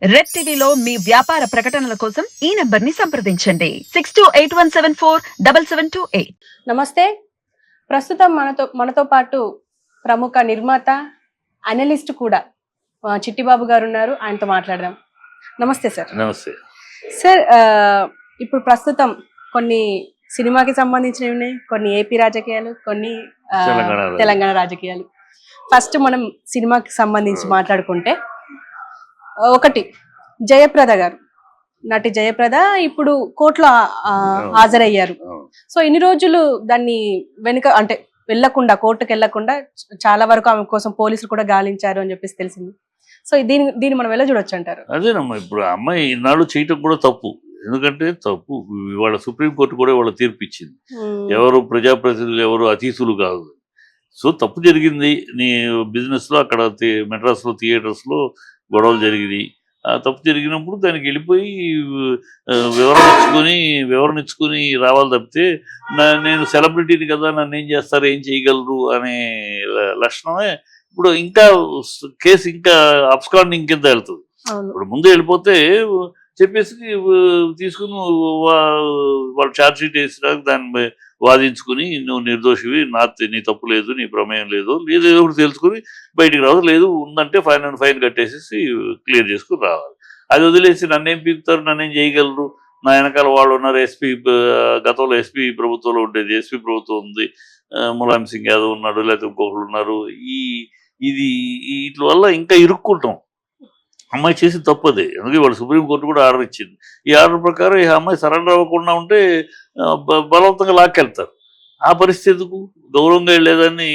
Red టీవీలో మీ వ్యాపార ప్రకటనల కోసం ఈ నంబర్ ని సంప్రదించండి 6281747728. నమస్తే. ప్రస్తుతం మనతో పాటు ప్రముఖ నిర్మాత, అనలిస్ట్ కూడా చిట్టిబాబు గారు ఉన్నారు. ఆయనతో మాట్లాడదాం. నమస్తే సార్. నమస్తే సార్. ఇప్పుడు ప్రస్తుతం కొన్ని సినిమాకి సంబంధించినవి ఉన్నాయి, కొన్ని ఏపీ రాజకీయాలు, కొన్ని తెలంగాణ రాజకీయాలు. ఫస్ట్ మనం సినిమాకి సంబంధించి మాట్లాడుకుంటే, ఒకటి జయప్రద గారు, నటి జయప్రద ఇప్పుడు కోర్టులో హాజరయ్యారు. సో ఇన్ని రోజులు దాన్ని వెనుక అంటే వెళ్లకుండా, కోర్టుకు వెళ్లకుండా చాలా వరకు ఆమె కోసం పోలీసులు కూడా గాలించారు అని చెప్పేసి తెలిసింది. సో దీన్ని మనం ఎలా చూడొచ్చు అంటారు? అదేనమ్మా, ఇప్పుడు అమ్మాయి ఇన్నాళ్ళు చేయటం కూడా తప్పు. ఎందుకంటే తప్పు, వాళ్ళ సుప్రీంకోర్టు కూడా వాళ్ళ తీర్పు ఇచ్చింది. ఎవరు ప్రజాప్రతినిధులు, ఎవరు అతీతులు కాదు. సో తప్పు జరిగింది నీ బిజినెస్ లో, అక్కడ మెడ్రాస్ లో థియేటర్స్ లో గొడవలు జరిగింది. ఆ తప్పు జరిగినప్పుడు దానికి వెళ్ళిపోయి వివరణ ఇచ్చుకొని రావాలి తప్పితే, నేను సెలబ్రిటీని కదా, నన్ను ఏం చేస్తారు, ఏం చేయగలరు అనే లక్షణమే. ఇప్పుడు ఇంకా కేసు ఇంకా అబ్స్కాండింగ్ కింద వెళ్తుంది. ఇప్పుడు ముందు వెళ్ళిపోతే చెప్పేసి తీసుకుని వాళ్ళు ఛార్జ్ షీట్ వేసినాక దాన్ని వాదించుకుని, నువ్వు నిర్దోషివి, నీ తప్పు లేదు, నీ ప్రమేయం లేదు, ఏదో ఒకటి తెలుసుకుని బయటికి రావద్దు, లేదు ఉందంటే ఫైన్ కట్టేసేసి క్లియర్ చేసుకుని రావాలి. అది వదిలేసి నన్నేం పీకుతారు, నన్నేం చేయగలరు, నా వెనకాల వాళ్ళు ఉన్నారు, ఎస్పీ గతంలో ఎస్పీ ప్రభుత్వంలో ఉండేది, ఎస్పీ ప్రభుత్వం ఉంది, ములాయం సింగ్ యాదవ్ ఉన్నాడు, లేకపోతే ఇంకొకరు ఉన్నారు. వీటి వల్ల ఇంకా ఇరుక్కుంటాం. అమ్మాయి చేసి తప్పదే, అందుకే వాళ్ళు సుప్రీంకోర్టు కూడా ఆర్డర్ ఇచ్చింది. ఈ ఆర్డర్ ప్రకారం ఈ అమ్మాయి సరెండర్ అవ్వకుండా ఉంటే బలవంతంగా లాక్కెళ్తారు. ఆ పరిస్థితికు గౌరవంగా వెళ్ళేదాన్ని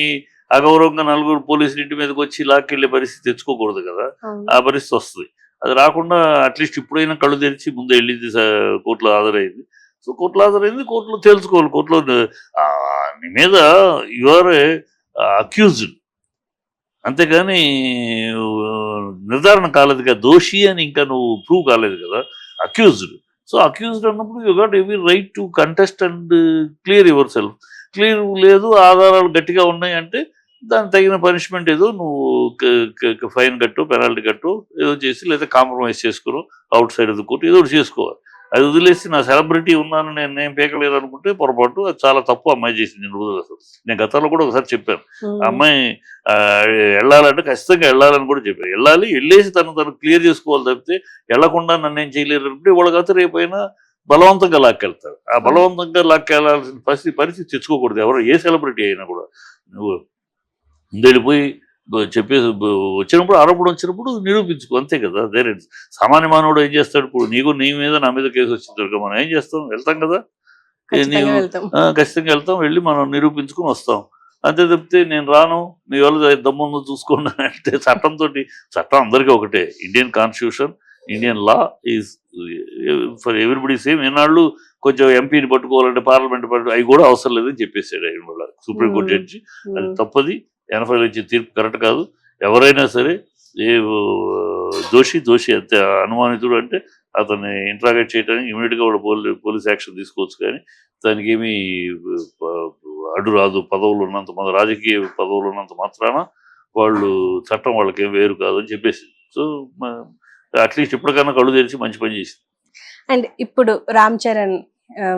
అగౌరవంగా నలుగురు పోలీసులు ఇంటి మీదకి వచ్చి లాక్కెళ్ళే పరిస్థితి తెచ్చుకోకూడదు కదా. ఆ పరిస్థితి వస్తుంది. అది రాకుండా అట్లీస్ట్ ఇప్పుడైనా కళ్ళు తెరిచి ముందు వెళ్ళింది, కోర్టులో హాజరైంది. సో కోర్టులో హాజరైంది, కోర్టులో తెలుసుకోవాలి. కోర్టులో నీ మీద యువర్ అక్యూజ్డ్, అంతేగాని నిర్ధారణ కాలేదు కదా, దోషి అని ఇంకా నువ్వు ప్రూవ్ కాలేదు కదా, అక్యూజ్డ్. సో అక్యూజ్డ్ అన్నప్పుడు you got every right to contest and clear your self. Clear లేదు, ఆధారాలు గట్టిగా ఉన్నాయి అంటే దానికి తగిన పనిష్మెంట్ ఏదో నువ్వు ఫైన్ కట్టు, పెనాల్టీ కట్టు, ఏదో చేసి, లేదా కాంప్రమైజ్ చేసుకుని out side of the court ఏదో ఒకటి చేసుకోవాలి. అది వదిలేసి నా సెలబ్రిటీ ఉన్నాను, నేను పేకలేదు అనుకుంటే పొరపాటు. అది చాలా తప్పు అమ్మాయి చేసింది. నేను గతంలో కూడా ఒకసారి చెప్పాను, అమ్మాయి వెళ్ళాలంటే ఖచ్చితంగా వెళ్ళాలని కూడా చెప్పాను. వెళ్ళేసి తను క్లియర్ చేసుకోవాలి తప్పితే వెళ్లకుండా నన్ను ఏం చేయలేరు అంటే వాళ్ళకైతే రేపైనా బలవంతంగా లాక్కెళ్తారు. ఆ బలవంతంగా లాక్కెళ్లాల్సిన పరిస్థితి తెచ్చుకోకూడదు. ఎవరు ఏ సెలబ్రిటీ అయినా కూడా నువ్వు వెళ్ళిపోయి చెప్పేసి వచ్చినప్పుడు, ఆరోపణ వచ్చినప్పుడు నిరూపించుకో, అంతే కదా. దేర్ సామాన్య మానవుడు ఏం చేస్తాడు? ఇప్పుడు నీ మీద నా మీద కేసు వచ్చింది, మనం ఏం చేస్తాం? వెళ్తాం కదా, ఖచ్చితంగా వెళ్తాం, వెళ్ళి మనం నిరూపించుకుని వస్తాం. అంతే తప్పితే నేను రాను, మీ వాళ్ళు దమ్ముందు చూసుకోండి అంటే చట్టం అందరికీ ఒకటే. Indian constitution, Indian law is for everybody same. ఈనాళ్ళు కొంచెం ఎంపీని పట్టుకోవాలంటే పార్లమెంట్ అవి కూడా అవసరం లేదని చెప్పేసాడు ఆయన వల్ల సుప్రీంకోర్టు జడ్జి. అది తప్పది. 80 వచ్చే తీర్పు కరెక్ట్ కాదు. ఎవరైనా సరే ఏ దోషి అంతే, అనుమానితుడు అంటే అతన్ని ఇంట్రాగేట్ చేయడానికి ఇమీడియట్గా వాడు పోలీస్ యాక్షన్ తీసుకోవచ్చు. కానీ దానికి ఏమీ అడ్డు రాదు. పదవులు ఉన్నంత, మన రాజకీయ పదవులు ఉన్నంత మాత్రాన వాళ్ళు చట్టం వాళ్ళకి ఏం వేరు కాదు అని చెప్పేసి. సో అట్లీస్ట్ ఇప్పటికైనా కళ్ళు తెరిచి మంచి పని చేసింది. అండ్ ఇప్పుడు రామ్ చరణ్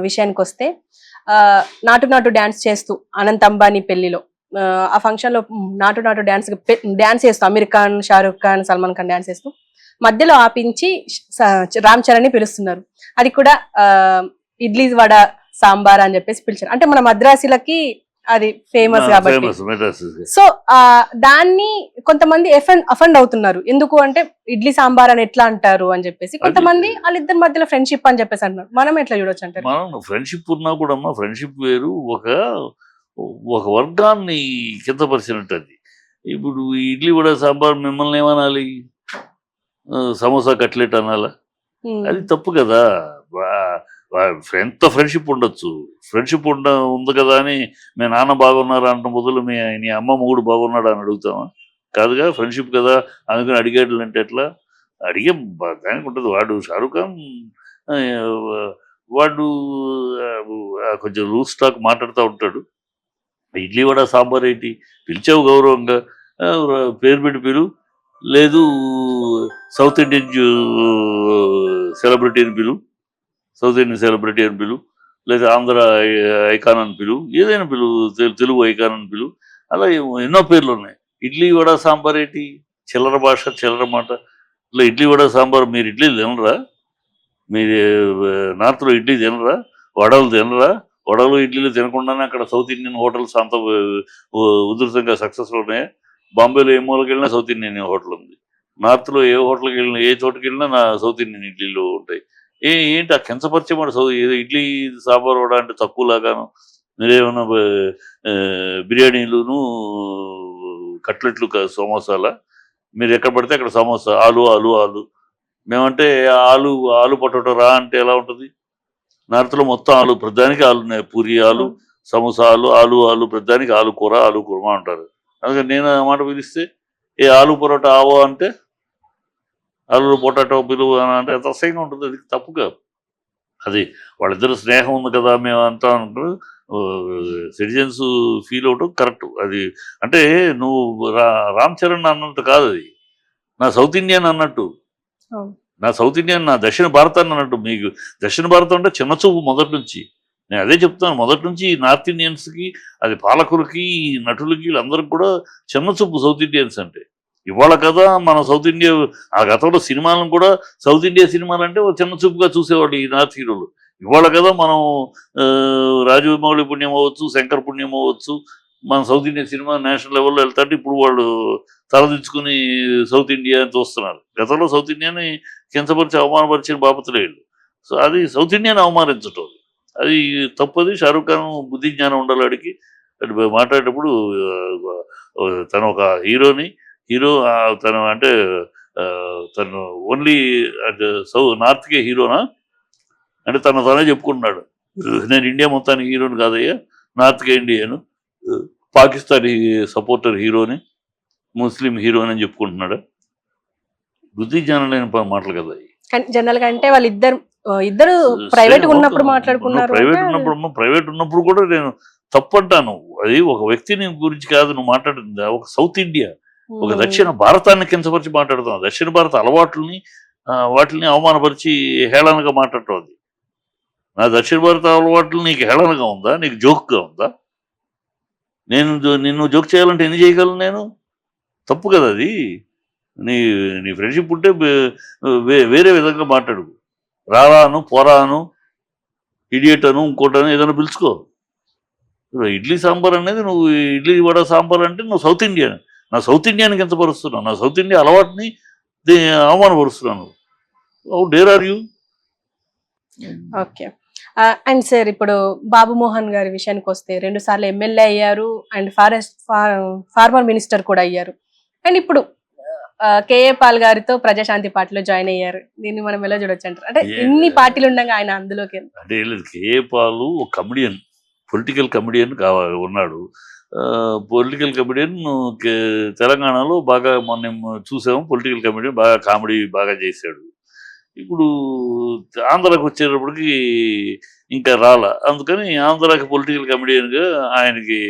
విషయానికి వస్తే, నాటు డాన్స్ చేస్తూ అనంత్ అంబానీ పెళ్లిలో, ఆ ఫంక్షన్ లో నాటు డాన్స్ చేస్తూ అమీర్ ఖాన్, షారూక్ ఖాన్, సల్మాన్ ఖాన్ డాన్స్ చేస్తూ మధ్యలో ఆపించి రామ్ చరణ్ ని పిలుస్తున్నారు. అది కూడా ఇడ్లీ వడ సాంబార్ అని చెప్పేసి పిలిచారు. అంటే మన మద్రాసులకి అది ఫేమస్ కాబట్టి. సో దాన్ని కొంతమంది అఫెండ్ అవుతున్నారు. ఎందుకు అంటే ఇడ్లీ సాంబార్ అని ఎట్లా అంటారు అని చెప్పేసి. కొంతమంది వాళ్ళిద్దరి మధ్యలో ఫ్రెండ్షిప్ అని చెప్పేసి అంటున్నారు. మనం ఎట్లా చూడొచ్చు అంటే, మనం ఫ్రెండ్షిప్ ఉన్నా కూడా ఫ్రెండ్షిప్ వేరు, ఒక వర్గాన్ని కిందపరిచినట్టు. అది ఇప్పుడు ఇడ్లీ వడ సాంబార్ మిమ్మల్ని ఏమనాలి? సమోసా కట్లెట్ అనాలా? అది తప్పు కదా. ఎంత ఫ్రెండ్షిప్ ఉండొచ్చు, ఫ్రెండ్షిప్ ఉంది కదా అని మీ నాన్న బాగున్నారు అంట బదులు నీ అమ్మ మొగుడు బాగున్నాడు అని అడుగుతామా? కాదుగా, ఫ్రెండ్షిప్ కదా అందుకని అడిగాడు అంటే ఎట్లా? అడిగే దానికి ఉంటుంది. వాడు షారూక్ ఖాన్ వాడు కొంచెం లూజ్ స్టాక్ మాట్లాడుతూ ఉంటాడు. ఇడ్లీ వడ సాంబార్ ఏంటి? పిలిచావు గౌరవంగా, పేరు పెట్టి పిలు, లేదు సౌత్ ఇండియన్ సెలబ్రిటీ అని పిలు, సౌత్ ఇండియన్ సెలబ్రిటీ అని పిలు, లేదా ఆంధ్ర ఐకాన్ అని పిలు, ఏదైనా పిలు, తెలుగు ఐకాన్ అని పిలు, అలా ఎన్నో పేర్లు ఉన్నాయి. ఇడ్లీ వడ సాంబార్ ఏంటి, చిల్లర భాష చిల్లర మాట. ఇట్లా ఇడ్లీ వడ సాంబార్, మీరు ఇడ్లీ తినరా? మీరు నార్త్లో ఇడ్లీ తినరా? వడలు తినరా? వడలు ఇడ్లీలు తినకుండానే అక్కడ సౌత్ ఇండియన్ హోటల్స్ అంత ఉధృతంగా సక్సెస్ఫుల్ ఉన్నాయి. బాంబేలో ఏ మూలకి వెళ్ళినా సౌత్ ఇండియన్ హోటల్ ఉంది. నార్త్లో ఏ హోటల్కి వెళ్ళినా, ఏ చోటుకి వెళ్ళినా నా సౌత్ ఇండియన్ ఇడ్లీలు ఉంటాయి. ఏంటి ఆ కించపరిచేమాట ఏదో ఇడ్లీ సాంబార్ వడ అంటే తక్కువలాగాను, మీరేమన్నా బిర్యానీలును కట్లెట్లు సమోసాల, మీరు ఎక్కడ పడితే అక్కడ సమోసా, ఆలు ఆలు ఆలు. మేమంటే ఆలు ఆలు పొటాటో రా అంటే ఎలా ఉంటుంది? నార్త్లో మొత్తం ఆలు, ప్రతిదానికి ఆలు ఉన్నాయి. పూరి ఆలు, సమోసా ఆలు, ఆలు ఆలు, ప్రతిదానికి ఆలు కూర, ఆలు కుర్మా అంటారు. అందుకని నేను ఆ మాట పిలిస్తే ఏ ఆలు పొరోటా ఆవో అంటే, ఆలు పొటాటో పిలువు అని అంటే ఎంత అసహ్యంగా ఉంటుంది. అది తప్పుగా. అది వాళ్ళిద్దరు స్నేహం ఉంది కదా మేము అంతా అంటారు. సిటిజన్స్ ఫీల్ అవటం కరెక్ట్. అది అంటే నువ్వు రామ్ చరణ్ అన్నట్టు కాదు, అది నా సౌత్ ఇండియన్ అన్నట్టు. నా సౌత్ ఇండియన్, నా దక్షిణ భారతాన్ని అన్నట్టు. మీకు దక్షిణ భారతం అంటే చిన్న చూపు మొదటి నుంచి. నేను అదే చెప్తాను, మొదటి నుంచి నార్త్ ఇండియన్స్కి, అది పాలకులకి, నటులకి, వీళ్ళందరికీ కూడా చిన్న చూపు సౌత్ ఇండియన్స్ అంటే. ఇవాళ కదా మన సౌత్ ఇండియా, ఆ గతంలో సినిమాలను కూడా సౌత్ ఇండియా సినిమాలు అంటే చిన్న చూపుగా చూసేవాళ్ళు ఈ నార్త్ హీరోలు. ఇవాళ కదా మనం రాజమౌళి పుణ్యం అవ్వచ్చు, శంకర్ పుణ్యం అవ్వచ్చు, మన సౌత్ ఇండియా సినిమా నేషనల్ లెవెల్లో వెళ్తాంటే ఇప్పుడు వాళ్ళు తలదించుకుని సౌత్ ఇండియా అని చూస్తున్నారు. గతంలో సౌత్ ఇండియాని కించపరిచి అవమానపరిచిన బాపతులే వీళ్ళు. సో అది సౌత్ ఇండియాని అవమానించటం, అది తప్పది. షారూఖ్ ఖాన్ బుద్ధి జ్ఞానం ఉండాలి వాడికి. మాట్లాడేటప్పుడు తను ఒక హీరో తను అంటే తను ఓన్లీ నార్త్కే హీరోనా అంటే తనే చెప్పుకుంటున్నాడు, నేను ఇండియా మొత్తానికి హీరోని కాదయ్యా, నార్త్కే ఇండియాను, పాకిస్తానీ సపోర్టర్ హీరోని, ముస్లిం హీరోని అని చెప్పుకుంటున్నాడు. బుద్ధి జ్ఞానం లేని మాటలు కదా. జనరల్ గా అంటే ఇద్దరు ప్రైవేట్ ఉన్నప్పుడు మాట్లాడుకున్నారు. ప్రైవేట్ ఉన్నప్పుడు కూడా నేను తప్పంటాను. అది ఒక వ్యక్తిని గురించి కాదు నువ్వు మాట్లాడుతుంది, ఒక సౌత్ ఇండియా, ఒక దక్షిణ భారతాన్ని కించపరిచి మాట్లాడుతున్నావు. దక్షిణ భారత అలవాట్లని వాటిని అవమానపరిచి హేళనగా మాట్లాడటం. అది నా దక్షిణ భారత అలవాట్లు నీకు హేళనగా ఉందా, నీకు జోక్గా ఉందా? నిన్ను జోక్ చేయాలంటే ఎన్ని చేయగలను నేను? తప్పు కదా అది. నీ ఫ్రెండ్షిప్ ఉంటే వేరే విధంగా మాట్లాడు. రారాను, పోరాను, ఇడియట్ అను, ఇంకోటను ఏదైనా పిలుచుకో. ఇడ్లీ సాంబార్ అనేది, నువ్వు ఇడ్లీ వడ సాంబార్ అంటే నువ్వు సౌత్ ఇండియన్. నా సౌత్ ఇండియానికి ఎంత పరుస్తున్నావు? నా సౌత్ ఇండియా అలవాటుని అవమానపరుస్తున్నాను. How dare are you? Okay. And sir, ఇప్పుడు బాబు మోహన్ గారి విషయానికి వస్తే 2 సార్లు ఎమ్మెల్యే అయ్యారు అండ్ ఫార్మర్ మినిస్టర్ కూడా అయ్యారు. అండ్ ఇప్పుడు కేఏ పాల్ గారితో ప్రజాశాంతి పార్టీలో జాయిన్ అయ్యారు. దీన్ని మనం ఎలా చూడొచ్చు అంటారు? అంటే ఇన్ని పార్టీలు ఉండగా ఆయన అందులోకి అంటే కేఏ పాల్ ఒక కమెడియన్, పొలిటికల్ కమెడియన్ ఉన్నాడు. పొలిటికల్ కమెడియన్ తెలంగాణలో బాగా మొన్న చూసాము. పొలిటికల్ కమెడియన్ బాగా కామెడీ బాగా చేశాడు. ఇప్పుడు ఆంధ్రాకి వచ్చేటప్పటికి ఇంకా అందుకని ఆంధ్రాకి పొలిటికల్ కమెడియన్గా ఆయనకి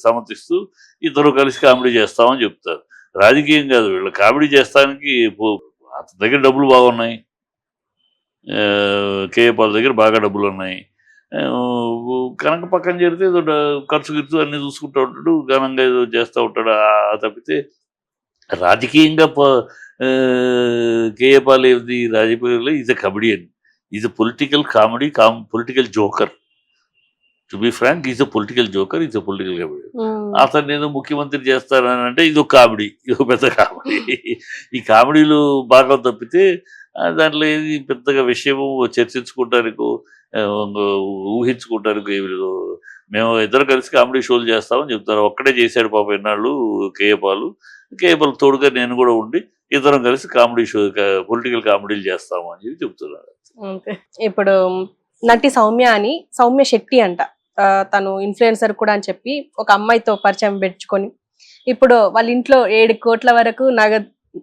సమర్థిస్తూ ఇద్దరు కలిసి కామెడీ చేస్తామని చెప్తారు. రాజకీయం కాదు, వీళ్ళు కామెడీ చేస్తానికి అతని దగ్గర డబ్బులు బాగున్నాయి. కేఏ పాల్ దగ్గర బాగా డబ్బులు ఉన్నాయి కనుక పక్కన చేరితే ఏదో ఖర్చు అన్ని చూసుకుంటూ ఉంటాడు, ఘనంగా ఏదో చేస్తూ ఉంటాడు. తప్పితే రాజకీయంగా కేఏ పాల్ ఏది రాజకీయాల్లో is a comedian, is a political comedy, political joker. To be frank, is a political joker, is a political comedy. అతను ఏదో ముఖ్యమంత్రి చేస్తారని అంటే ఇది ఒక కామెడీ, ఇది ఒక పెద్ద కామెడీ. ఈ కామెడీలు బాగా తప్పితే దాంట్లో ఏది పెద్దగా విషయము చర్చించుకుంటానికి, ఊహించుకుంటానికి ఏమి లేదు. మేము ఇద్దరు కలిసి కామెడీ షోలు చేస్తామని చెప్తారు. ఒక్కడే చేశాడు పాప ఎన్నాళ్ళు కేఏ పాల్ తోడుగా నేను కూడా ఉండి ఇద్దరం కలిసి కామెడీ షో, పొలిటికల్ కామెడీలు చేస్తాము అని చెప్పి చెప్తున్నారు. ఇప్పుడు నటి సౌమ్య శెట్టి అంట, తను ఇన్ఫ్లుయెన్సర్ కూడా అని చెప్పి ఒక అమ్మాయితో పరిచయం పెట్టుకొని ఇప్పుడు వాళ్ళ ఇంట్లో 7 కోట్ల వరకు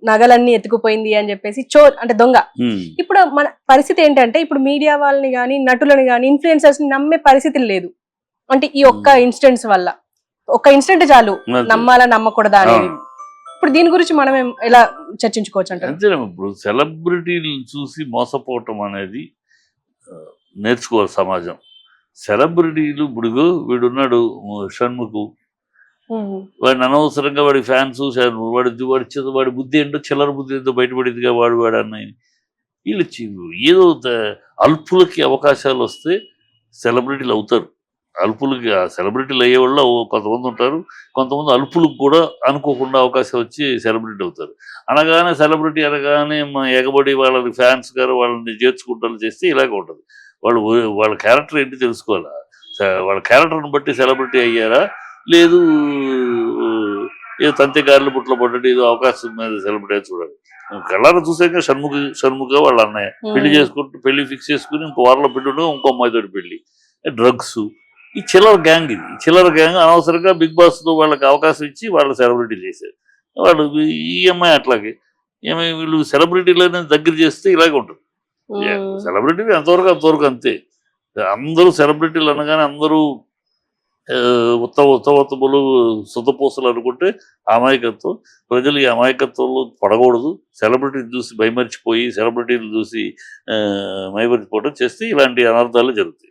నగలన్నీ ఎత్తుకుపోయింది అని చెప్పేసి అంటే దొంగ. ఇప్పుడు మన పరిస్థితి ఏంటంటే, ఇప్పుడు మీడియా వాళ్ళని కానీ, నటులని కానీ, ఇన్ఫ్లుయెన్సర్స్ ని నమ్మే పరిస్థితి లేదు. అంటే ఈ ఒక్క ఇన్సిడెంట్స్ వల్ల, ఒక్క ఇన్సిడెంట్ చాలు నమ్మాలా నమ్మకూడదా అనేది. ఇప్పుడు దీని గురించి మనం ఎలా చర్చించుకోవచ్చు అంటారు? అంతేనా, ఇప్పుడు సెలబ్రిటీలను చూసి మోసపోవటం అనేది నేర్చుకోవాలి సమాజం. సెలబ్రిటీలు ఇప్పుడు వీడున్నాడు షణ్ముఖు, వాడిని అనవసరంగా వాడి ఫ్యాన్స్ వాడి బుద్ధి ఏంటో చిల్లర బుద్ధి ఏంటో బయటపడిందిగా వాడు అన్నయ్య. వీళ్ళు ఏదో అల్పులకి అవకాశాలు వస్తే సెలబ్రిటీలు అవుతారు. అల్పులకి సెలబ్రిటీలు అయ్యే వాళ్ళు కొంతమంది ఉంటారు, కొంతమంది అల్పులకు కూడా అనుకోకుండా అవకాశం వచ్చి సెలబ్రిటీ అవుతారు. అనగానే సెలబ్రిటీ అనగానే ఎగబడి వాళ్ళని ఫ్యాన్స్ గారు వాళ్ళని చేర్చుకుంటారు చేస్తే ఇలాగే ఉంటుంది. వాళ్ళ క్యారెక్టర్ ఏంటి తెలుసుకోవాలా. వాళ్ళ క్యారెక్టర్ని బట్టి సెలబ్రిటీ అయ్యారా, లేదు ఏదో తంతెగారులు బుట్టలో పడ్డట్టు ఏదో అవకాశం మీద సెలబ్రిటీ అయ్యి చూడాలి. కళ్ళారా చూసాక షణ్ముఖ వాళ్ళ అన్నయ్య పెళ్లి ఫిక్స్ చేసుకుని ఇంకో వారంలో పెళ్లి ఉండగా ఇంకో అమ్మాయితోటి పెళ్లి, డ్రగ్స్, ఈ చిల్లర గ్యాంగ్. ఇది చిల్లర గ్యాంగ్ అనవసరంగా బిగ్ బాస్ లో వాళ్ళకి అవకాశం ఇచ్చి వాళ్ళు సెలబ్రిటీ చేశారు. వాళ్ళు ఈ అమ్మాయి అట్లాగే వీళ్ళు సెలబ్రిటీలను దగ్గర చేస్తే ఇలాగే ఉంటుంది. సెలబ్రిటీ అంతవరకు అంతే. అందరూ సెలబ్రిటీలు అనగానే అందరూ ఉత్తమోత్తములు సుతపూసలు అనుకుంటే అమాయకత్వం. ప్రజలు ఈ అమాయకత్వంలో పడకూడదు. సెలబ్రిటీని చూసి భయమర్చిపోయి సెలబ్రిటీలు చూసి మైమర్చిపోవడం చేస్తే ఇలాంటి అనర్థాలు జరుగుతాయి.